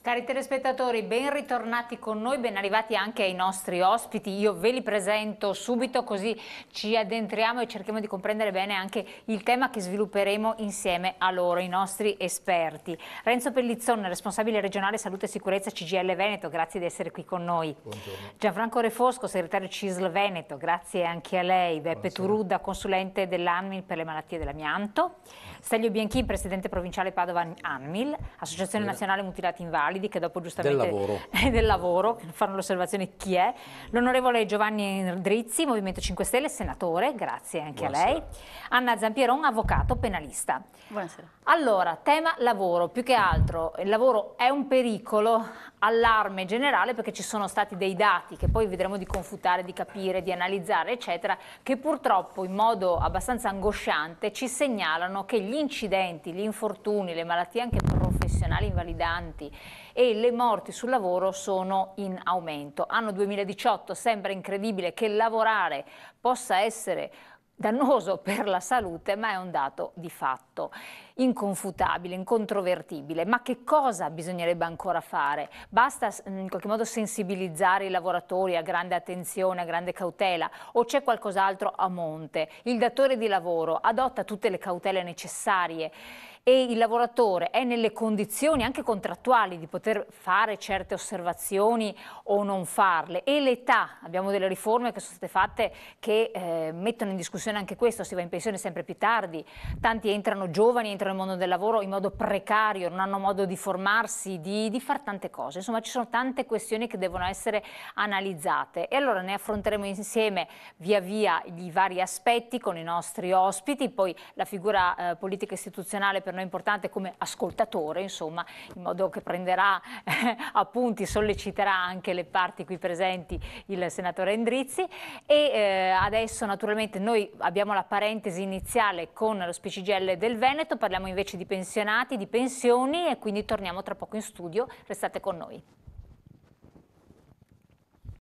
Cari telespettatori, ben ritornati con noi, ben arrivati anche ai nostri ospiti. Io ve li presento subito così ci addentriamo e cerchiamo di comprendere bene anche il tema che svilupperemo insieme a loro, i nostri esperti. Renzo Pellizzon, responsabile regionale salute e sicurezza CGIL Veneto, grazie di essere qui con noi. Buongiorno. Gianfranco Refosco, segretario CISL Veneto, grazie anche a lei. Beppe Turudda, consulente dell'ANMIL per le malattie dell'amianto. Stelio Bianchin, presidente provinciale Padova ANMIL, Associazione Nazionale Mutilati Invalidi, che dopo giustamente del lavoro, fanno l'osservazione chi è. L'onorevole Giovanni Drizzi, Movimento 5 Stelle, senatore, grazie anche a lei. Anna Zampieron, avvocato penalista. Buonasera. Allora, tema lavoro, più che altro il lavoro è un pericolo, allarme generale, perché ci sono stati dei dati che poi vedremo di confutare, di capire, di analizzare, eccetera, che purtroppo in modo abbastanza angosciante ci segnalano che gli incidenti, gli infortuni, le malattie anche professionali invalidanti e le morti sul lavoro sono in aumento. Anno 2018, sembra incredibile che lavorare possa essere dannoso per la salute, ma è un dato di fatto inconfutabile, incontrovertibile. Ma che cosa bisognerebbe ancora fare? Basta in qualche modo sensibilizzare i lavoratori a grande attenzione, a grande cautela, o c'è qualcos'altro a monte? Il datore di lavoro adotta tutte le cautele necessarie e il lavoratore è nelle condizioni anche contrattuali di poter fare certe osservazioni o non farle, e l'età, abbiamo delle riforme che sono state fatte che mettono in discussione anche questo, si va in pensione sempre più tardi, tanti entrano giovani, entrano nel mondo del lavoro in modo precario, non hanno modo di formarsi, di fare tante cose, insomma ci sono tante questioni che devono essere analizzate e allora ne affronteremo insieme via via i vari aspetti con i nostri ospiti, poi la figura politica istituzionale per noi importante come ascoltatore, insomma, in modo che prenderà appunti, solleciterà anche le parti qui presenti, il senatore Endrizzi, e adesso naturalmente noi abbiamo la parentesi iniziale con lo CGIL del Veneto, parliamo invece di pensionati, di pensioni, e quindi torniamo tra poco in studio, restate con noi.